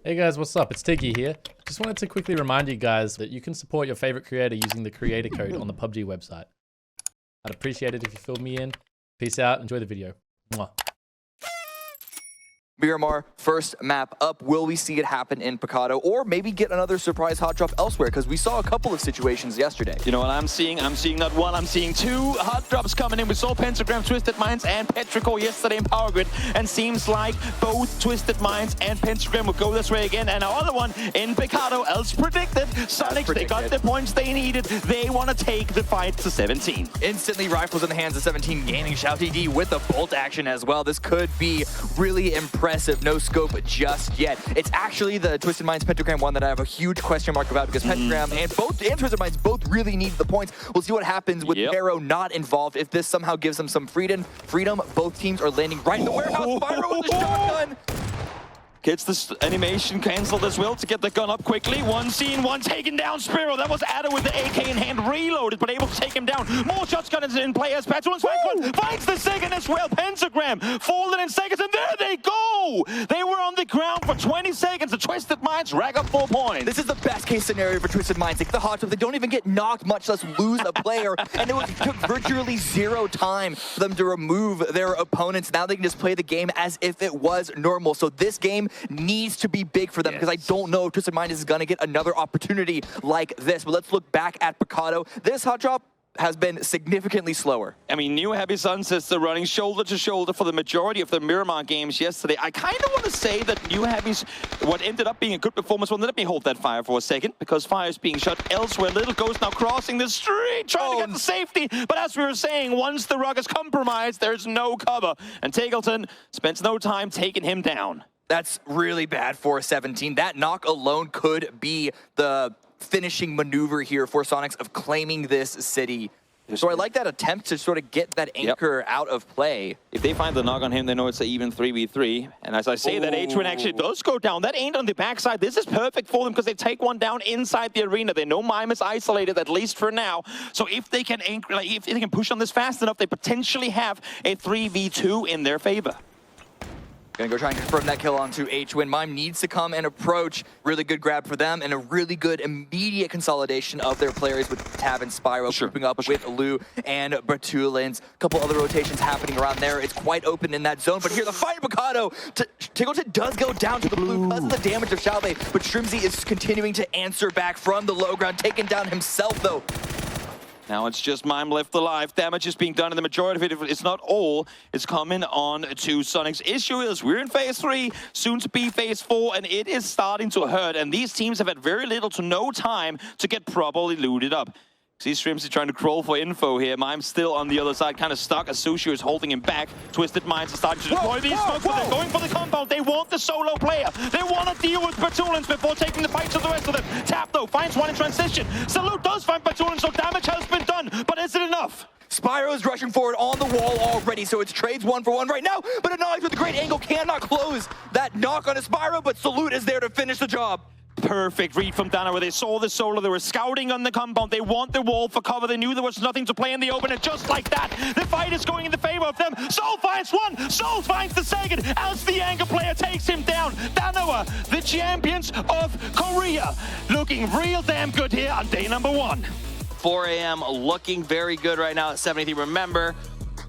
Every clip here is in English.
Hey guys, what's up? It's Tiggy here. Just wanted to quickly remind you guys that you can support your favorite creator using the creator code on the PUBG website. I'd appreciate it if you filled me in. Peace out, enjoy the video. Mwah. Miramar, first map up. Will we see it happen in Picado, or maybe get another surprise hot drop elsewhere? Because we saw a couple of situations yesterday. You know what I'm seeing? I'm seeing not one, I'm seeing two hot drops coming in. We saw Pentagram, Twisted Minds, and Petrichor yesterday in Power Grid, and seems like both Twisted Minds and Pentagram will go this way again. And our other one in Picado, as predicted. Soniqs, they got the points they needed. They want to take the fight to 17. Instantly rifles in the hands of 17 gaining. Shouty D with the bolt action as well. This could be really impressive. No scope just yet. It's actually the Twisted Minds Pentagram one that I have a huge question mark about, because Pentagram and Twisted Minds both really need the points. We'll see what happens with Arrow not involved. If this somehow gives them some freedom, both teams are landing right in the warehouse. Spyro with the shotgun. Gets this animation canceled as well to get the gun up quickly. One seen, one taken down. Spiro, that was Adder with the AK in hand, reloaded, but able to take him down. More shots gun in play as Patulans finds the second as well. Pentagram falling in seconds, and there they go! They were on the ground for 20 seconds. The Twisted Minds rack up 4 points. This is the best case scenario for Twisted Minds. They get the hot tip, they don't even get knocked, much less lose a player, and it took virtually 0 time for them to remove their opponents. Now they can just play the game as if it was normal. So this game needs to be big for them, because I don't know if Twisted Minds is going to get another opportunity like this. But let's look back at Picado. This hot drop has been significantly slower. I mean, New Happy Sunsets are running shoulder to shoulder for the majority of the Miramar games yesterday. I kind of want to say that New Happy's, what ended up being a good performance, well, let me hold that fire for a second, because fire is being shot elsewhere. Little Ghost now crossing the street, trying to get the safety. But as we were saying, once the rug is compromised, there's no cover. And TGLTN spends no time taking him down. That's really bad for 17. That knock alone could be the finishing maneuver here for Soniqs of claiming this city. So I like that attempt to sort of get that anchor out of play. If they find the knock on him, they know it's an even 3v3. And as I say, that H1 actually does go down. That ain't on the backside. This is perfect for them, because they take one down inside the arena. They know Mime is isolated, at least for now. So if they can anchor, like, if they can push on this fast enough, they potentially have a 3v2 in their favor. Gonna go try and confirm that kill onto H-Win. Mime needs to come and approach. Really good grab for them, and a really good immediate consolidation of their players with Tab and Spyro grouping up with Lou and Batulins. A couple other rotations happening around there. It's quite open in that zone, but here the fight in Picado. TGLTN does go down to the blue because of the damage of Shalve, but Shrimzy is continuing to answer back from the low ground, taken down himself though. Now it's just Mime left alive. Damage is being done, and the majority of it, it's not all, it's coming on to Soniqs. Issue is we're in phase 3, soon to be phase 4, and it is starting to hurt. And these teams have had very little to no time to get properly looted up. See Shrimzy trying to crawl for info here. Mime's still on the other side, kind of stuck. Sushu is holding him back. Twisted Minds are starting to deploy these smokes, but they're going for the compound. They want the solo player. They want to deal with Batulins before taking the fight to the rest of them. Tap, though, finds one in transition. Salute does find Batulins, so damage has been done. But is it enough? Spyro is rushing forward on the wall already, so it's trades 1-for-1 right now. But Anonymous with a great angle cannot close that knock on a Spyro, but Salute is there to finish the job. Perfect read from Dana, where they saw the solo. They were scouting on the compound. They want the wall for cover. They knew there was nothing to play in the open, and just like that, the fight is going in the favor of them. Soul finds one, Soul finds the second, as the anchor player takes him down. Danoa, the champions of Korea, looking real damn good here on day number 1. 4 a.m. looking very good right now at 73. Remember,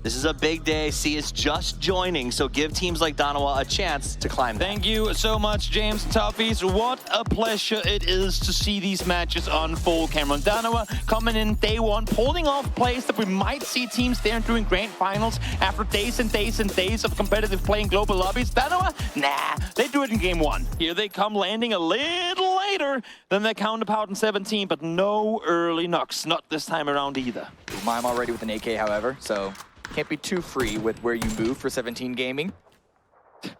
this is a big day. C is just joining, so give teams like Donawa a chance to climb that. Thank you so much, James and Toughies. What a pleasure it is to see these matches unfold. Cameron Donawa coming in day 1, pulling off plays that we might see teams there doing grand finals after days and days and days of competitive play in global lobbies. Donawa, nah, they do it in game 1. Here they come, landing a little later than their counterpart in 17, but no early knocks, not this time around either. Mime already with an AK, however, so can't be too free with where you move for 17 gaming.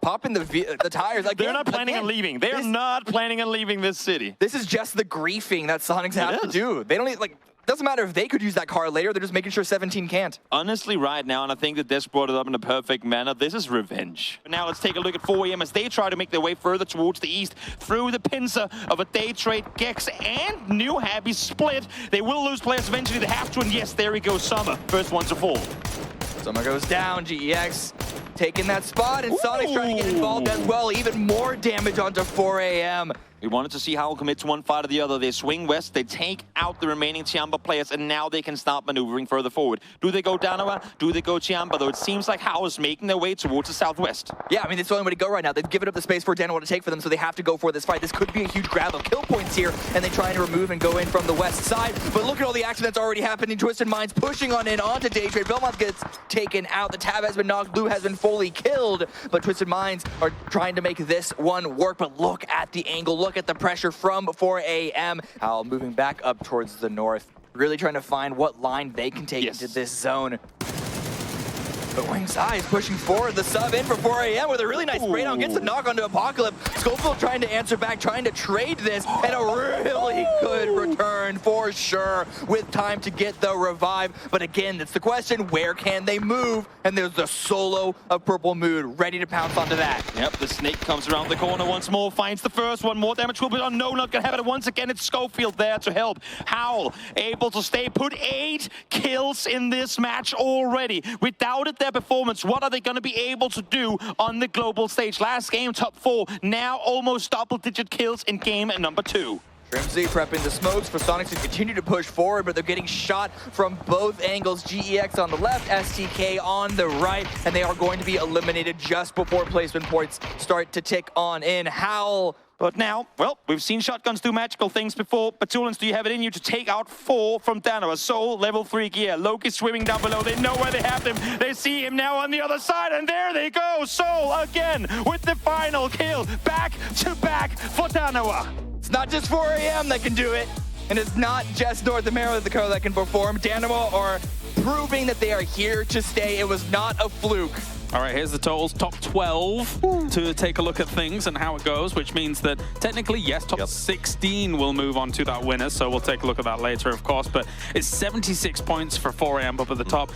Popping the tires. Again, they're not planning on leaving. They are not planning on leaving this city. This is just the griefing that Soniqs have to do. They don't need, like, doesn't matter if they could use that car later. They're just making sure 17 can't. Honestly, right now, and I think that Des brought it up in a perfect manner, this is revenge. Now let's take a look at 4 a.m. as they try to make their way further towards the east through the pincer of a day trade. Gex and New Happy split. They will lose players eventually. They have to, and yes, there he goes, Summer. First one to fall. Summer goes down, GEX. taking that spot, and Soniqs trying to get involved as well. Even more damage onto 4AM. We wanted to see Howl commit to one fight or the other. They swing west, they take out the remaining Chiamba players, and now they can start maneuvering further forward. Do they go Danawa? Do they go Chiamba? Though it seems like Howl is making their way towards the southwest. Yeah, I mean, it's the only way to go right now. They've given up the space for Danawa to take for them, so they have to go for this fight. This could be a huge grab of kill points here, and they try to remove and go in from the west side. But look at all the action that's already happening. Twisted Minds pushing on in onto Daytrade. Belmont gets taken out. The tab has been knocked. Blue has been fully killed, but Twisted Minds are trying to make this one work. But look at the angle. Look at the pressure from 4AM. Howl moving back up towards the north, really trying to find what line they can take into this zone. But Wing's Eye is pushing forward. The sub in for 4AM with a really nice spray down. Gets the knock onto Apocalypse. Schofield trying to answer back, trying to trade this, and a really good return for sure with time to get the revive. But again, that's the question, where can they move? And there's the solo of Purple Mood ready to pounce onto that. Yep, the snake comes around the corner once more, finds the first one. More damage will be done. No, not gonna have it once again. It's Schofield there to help. Howl able to stay put. 8 kills in this match already. Without it, their performance, what are they going to be able to do on the global stage? Last game, top 4, now almost double-digit kills in game number 2. Trimzy prepping the smokes for Soniqs to continue to push forward, but they're getting shot from both angles. GEX on the left, STK on the right, and they are going to be eliminated just before placement points start to tick on in. Howl. But now, well, we've seen shotguns do magical things before. Batulans, do you have it in you to take out 4 from Danawa? Soul, level 3 gear. Loki swimming down below. They know where they have him. They see him now on the other side, and there they go. Soul again with the final kill. Back to back for Danawa. It's not just 4AM that can do it, and it's not just North America that can perform. Danawa are proving that they are here to stay. It was not a fluke. All right, here's the totals. Top 12 to take a look at things and how it goes, which means that technically, yes, top 16 will move on to that winner. So we'll take a look at that later, of course. But it's 76 points for 4AM up at the top.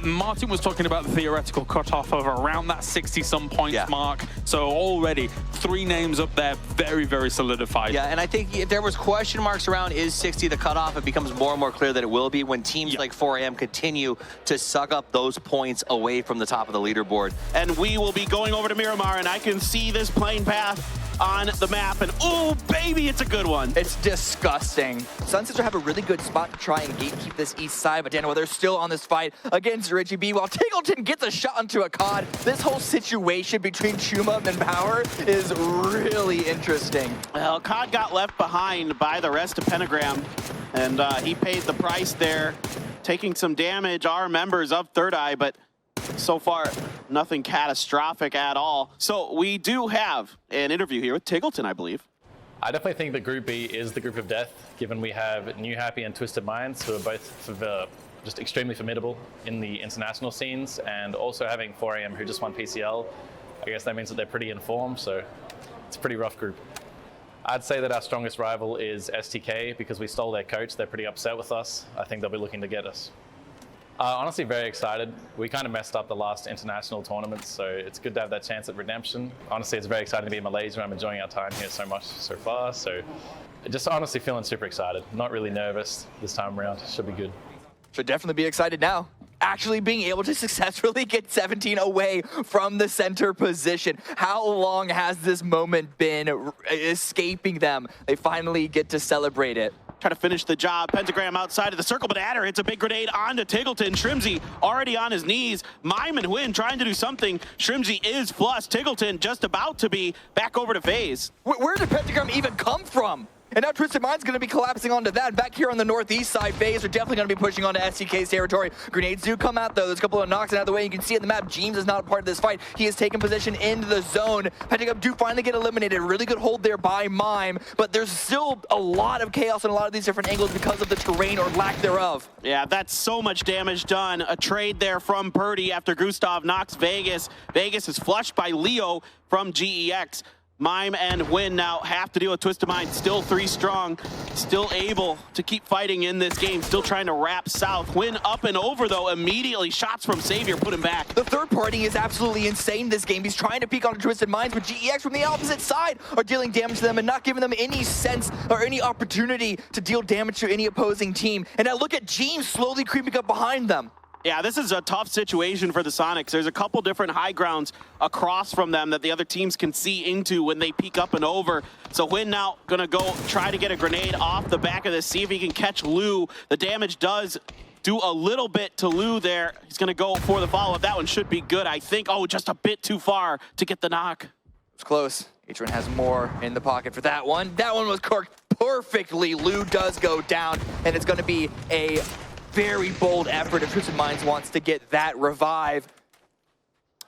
Martin was talking about the theoretical cutoff of around that 60-some points mark. So already 3 names up there, very, very solidified. Yeah, and I think if there was question marks around is 60 the cutoff, it becomes more and more clear that it will be when teams like 4AM continue to suck up those points away from the top of the leaderboard. And we will be going over to Miramar, and I can see this plane path on the map, and oh baby, it's a good one. It's disgusting. Sunsister have a really good spot to try and gatekeep this east side, but Danawa, they're still on this fight against Richie B. While Tingleton gets a shot onto a COD, this whole situation between Chuma and Power is really interesting. Well, COD got left behind by the rest of Pentagram, and he paid the price there, taking some damage, our members of Third Eye, but so far, nothing catastrophic at all. So we do have an interview here with Tingleton, I believe. I definitely think that Group B is the group of death, given we have New Happy and Twisted Minds, who are both just extremely formidable in the international scenes, and also having 4AM, who just won PCL. I guess that means that they're pretty informed, so it's a pretty rough group. I'd say that our strongest rival is STK, because we stole their coach. They're pretty upset with us. I think they'll be looking to get us. Honestly, very excited. We kind of messed up the last international tournaments, so it's good to have that chance at redemption. Honestly, it's very exciting to be in Malaysia. I'm enjoying our time here so much so far, so just honestly feeling super excited. Not really nervous this time around. Should be good. Should definitely be excited now. Actually being able to successfully get 17 away from the center position. How long has this moment been escaping them? They finally get to celebrate it. Try to finish the job. Pentagram outside of the circle, but Adder hits a big grenade onto Tingleton. Shrimzy already on his knees. Mime and Win trying to do something. Shrimzy is plus. Tingleton just about to be back over to FaZe. Where did Pentagram even come from? And now Twisted Mind's going to be collapsing onto that. Back here on the northeast side, FaZe are definitely going to be pushing onto STK's territory. Grenades do come out, though. There's a couple of knocks out of the way. You can see on the map, James is not a part of this fight. He has taken position into the zone. Pentagram do finally get eliminated. Really good hold there by Mime, but there's still a lot of chaos in a lot of these different angles because of the terrain or lack thereof. Yeah, that's so much damage done. A trade there from Purdy after Gustav knocks Vegas. Vegas is flushed by Leo from GEX. Mime and Win now have to deal with Twisted Mind. Still 3 strong, still able to keep fighting in this game, still trying to wrap south. Win up and over, though, immediately. Shots from Savior put him back. The third party is absolutely insane this game. He's trying to peek onto Twisted Minds, but GEX from the opposite side are dealing damage to them and not giving them any sense or any opportunity to deal damage to any opposing team. And now look at James slowly creeping up behind them. Yeah, this is a tough situation for the Soniqs. There's a couple different high grounds across from them that the other teams can see into when they peek up and over. So Win now gonna go try to get a grenade off the back of this, see if he can catch Lou. The damage does do a little bit to Lou there. He's gonna go for the follow-up. That one should be good, I think. Oh, just a bit too far to get the knock. It's close. H1 has more in the pocket for that one. That one was corked perfectly. Lou does go down, and it's gonna be a very bold effort if Twisted Minds wants to get that revive.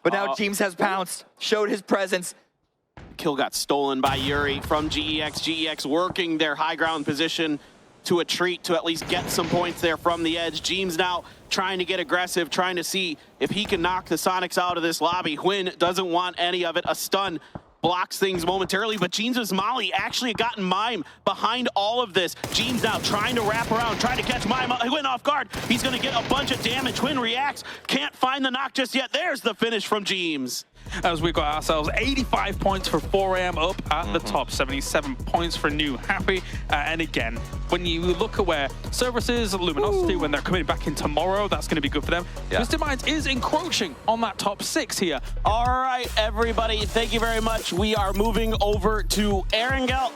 But now James has pounced, showed his presence. Kill got stolen by Yuri from GEX. GEX working their high ground position to a treat to at least get some points there from the edge. James now trying to get aggressive, trying to see if he can knock the Soniqs out of this lobby. Huynh doesn't want any of it. A stun blocks things momentarily, but Jeans' Molly actually gotten Mime behind all of this. Jeans now trying to wrap around, trying to catch Mime. He went off guard. He's going to get a bunch of damage. Huynh reacts, can't find the knock just yet. There's the finish from Jeans. As we got ourselves 85 points for 4AM up at the top, 77 points for New Happy. And again, when you look at where Services, Luminosity, when they're coming back in tomorrow, that's going to be good for them. Twisted Minds is encroaching on that top 6 here. All right, everybody, thank you very much. We are moving over to Erangel.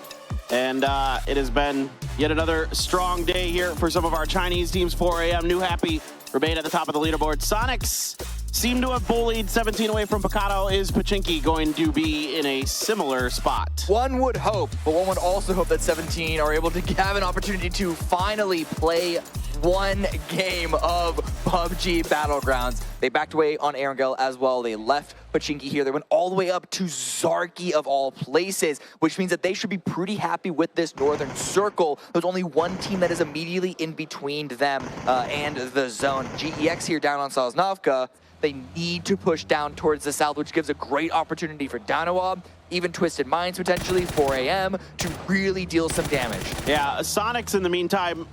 And it has been yet another strong day here for some of our Chinese teams. 4AM, New Happy remain at the top of the leaderboard. Soniqs seem to have bullied 17 away from Picado. Is Pachinki going to be in a similar spot? One would hope, but one would also hope that 17 are able to have an opportunity to finally play one game of PUBG Battlegrounds. They backed away on Erangel as well. They left Pachinki here. They went all the way up to Zarki of all places, which means that they should be pretty happy with this northern circle. There's only one team that is immediately in between them and the zone. GEX here down on Sosnovka. They need to push down towards the south, which gives a great opportunity for Danawa, even Twisted Minds potentially, 4AM, to really deal some damage. Yeah, Soniqs in the meantime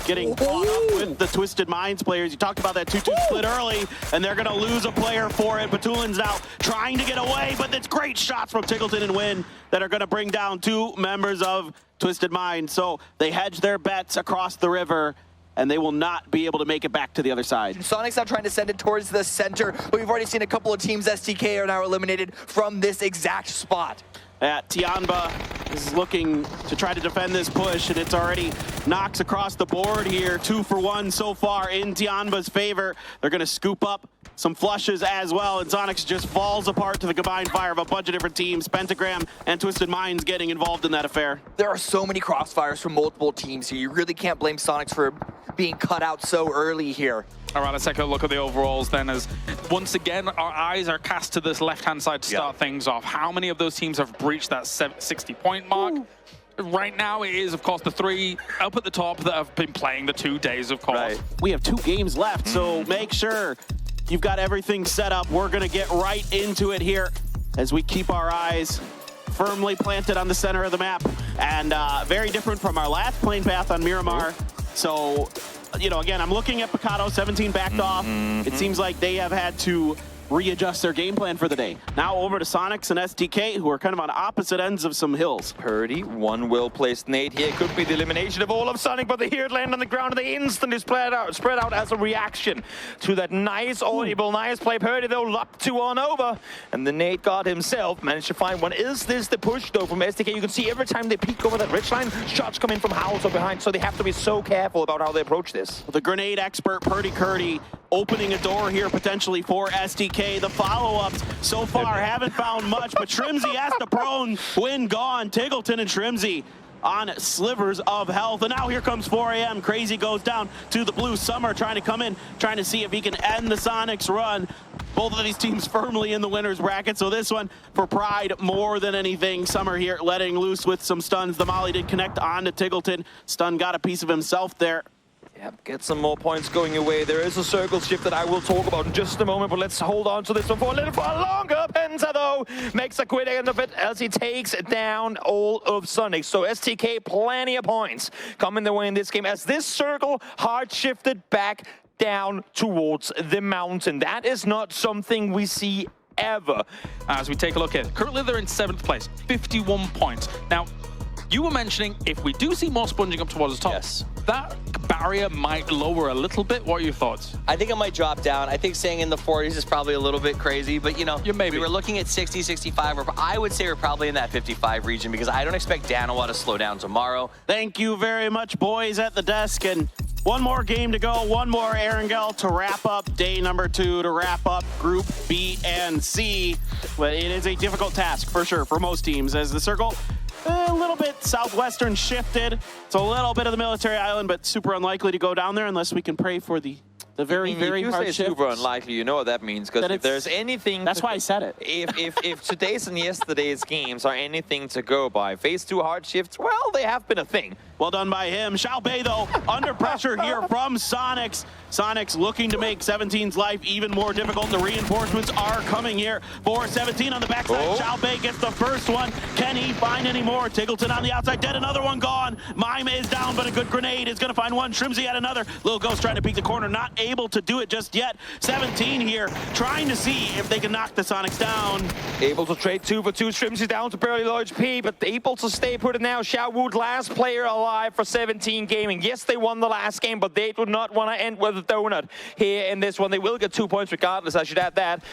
getting caught up with the Twisted Minds players. You talked about that 2-2 split early, and they're going to lose a player for it. Batulin's now trying to get away, but it's great shots from Tiggleton and Huynh that are going to bring down 2 members of Twisted Minds. So they hedge their bets across the river, and they will not be able to make it back to the other side. Soniqs now trying to send it towards the center, but we've already seen a couple of teams. STK are now eliminated from this exact spot. Tianba is looking to try to defend this push, and it's already knocks across the board here. 2 for 1 so far in Tianba's favor. They're going to scoop up some flushes as well, and Soniqs just falls apart to the combined fire of a bunch of different teams. Pentagram and Twisted Minds getting involved in that affair. There are so many crossfires from multiple teams here. You really can't blame Soniqs for being cut out so early here. All right, let's take a look at the overalls then, as once again, our eyes are cast to this left-hand side to start things off. How many of those teams have breached that 60-point mark? Right now, it is, of course, the 3 up at the top that have been playing the 2 days, of course. Right. We have 2 games left, so make sure you've got everything set up. We're going to get right into it here as we keep our eyes firmly planted on the center of the map. And very different from our last plane path on Miramar. So, you know, again, I'm looking at Picado, 17 backed off. It seems like they have had to readjust their game plan for the day. Now over to Soniqs and STK, who are kind of on opposite ends of some hills. Purdy, one well-placed nade here. Could be the elimination of all of Sonic, but they hear it land on the ground and they instantly spread out as a reaction to that nice audible, nice play. Purdy, though, locked 2 on over. And the nade god himself managed to find one. Is this the push, though, from STK? You can see every time they peek over that ridgeline, shots come in from House or behind, so they have to be so careful about how they approach this. The grenade expert, Purdy Curdy, opening a door here potentially for STK. The follow-ups so far haven't found much, but Shrimzy has to prone. Win gone. Tiggleton and Shrimzy on slivers of health. And now here comes 4AM. Crazy goes down to the blue. Summer trying to come in, trying to see if he can end the Soniqs run. Both of these teams firmly in the winner's bracket. So this one for Pride more than anything. Summer here letting loose with some stuns. The Molly did connect on to Tiggleton. Stun got a piece of himself there. Yep, get some more points going away. There is a circle shift that I will talk about in just a moment, but let's hold on to this one for a little while longer. Penta, though, makes a quick end of it as he takes down all of Soniqs. So STK, plenty of points coming their way in this game as this circle hard shifted back down towards the mountain. That is not something we see ever. As we take a look at it, currently they're in 7th place, 51 points. Now, you were mentioning if we do see more sponging up towards the top, that barrier might lower a little bit. What are your thoughts? I think it might drop down. I think staying in the 40s is probably a little bit crazy, but you know, maybe. we were looking at 60, 65, or I would say we're probably in that 55 region because I don't expect Danawa to slow down tomorrow. Thank you very much, boys at the desk. And one more game to go, one more Erangel to wrap up day number 2, to wrap up Group B and C. But it is a difficult task for sure for most teams as the circle a little bit southwestern shifted. It's a little bit of the military island, but super unlikely to go down there unless we can pray for the very, very if you hard say shift. super unlikely, you know what that means. Because if there's anything... That's why I said it. If today's and yesterday's games are anything to go by, phase 2 hard shifts, well, they have been a thing. Well done by him. Xiaobei, though, under pressure here from Soniqs. Soniqs looking to make 17's life even more difficult. The reinforcements are coming here for 17 on the backside. Oh. Xiaobei gets the first one. Can he find any more? Tiggleton on the outside, dead. Another one gone. Mime is down, but a good grenade is going to find one. Shrimsy at another. Little Ghost trying to peek the corner, not able to do it just yet. 17 here, trying to see if they can knock the Soniqs down. Able to trade 2 for 2. Shrimsy down to barely low HP, but able to stay put it now. Xiao Wood, last player alive for 17 Gaming. Yes, they won the last game, but they do not want to end with a donut here in this one. They will get 2 points regardless, I should add that.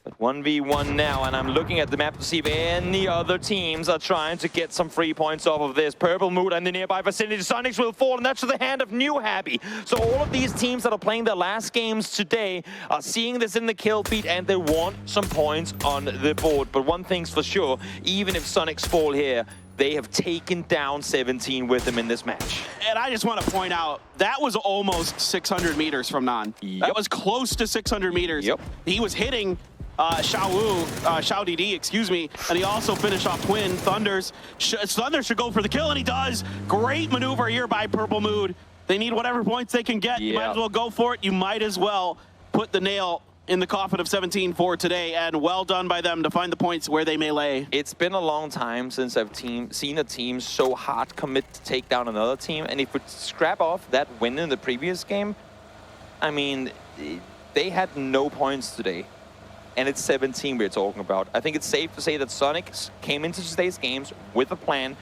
But 1v1 now, and I'm looking at the map to see if any other teams are trying to get some free points off of this. Purple Mood and the nearby vicinity. Soniqs will fall, and that's to the hand of New Happy. So all of these teams that are playing their last games today are seeing this in the kill feed, and they want some points on the board. But one thing's for sure, even if Soniqs fall here, they have taken down 17 with them in this match. And I just want to point out, that was almost 600 meters from Nan. Yep. That was close to 600 meters. Yep. He was hitting Xiao DD, excuse me, and he also finished off Twin. Thunder should go for the kill, and he does. Great maneuver here by Purple Mood. They need whatever points they can get. You might as well go for it. You might as well put the nail in the coffin of 17 for today, and well done by them to find the points where they may lay. It's been a long time since I've seen a team so hard commit to take down another team, and if we scrap off that win in the previous game, I mean, they had no points today. And it's 17 we're talking about. I think it's safe to say that Soniqs came into today's games with a plan.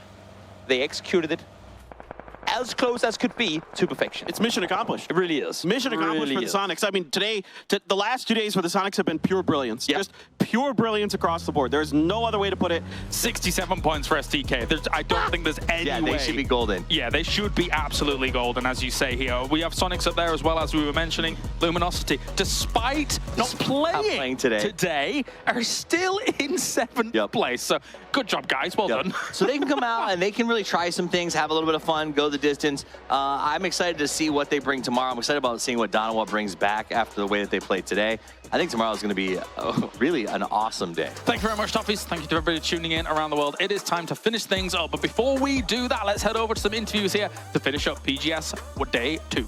They executed it as close as could be to perfection. It's mission accomplished. It really is. Mission accomplished for the Soniqs. I mean, today, the last 2 days for the Soniqs have been pure brilliance. Yep. Just pure brilliance across the board. There's no other way to put it. 67 points for STK. I don't think there's any way. They should be golden. Yeah, they should be absolutely golden, as you say here. We have Soniqs up there as well, as we were mentioning. Luminosity, despite not playing today, are still in 7th place. So good job, guys. Well done. So they can come out and they can really try some things, have a little bit of fun, go the distance. I'm excited to see what they bring tomorrow. I'm excited about seeing what Danawa brings back after the way that they played today. I think tomorrow is going to be really an awesome day. Thank you very much, Toffees. Thank you to everybody tuning in around the world. It is time to finish things up. But before we do that, let's head over to some interviews here to finish up PGS Day 2.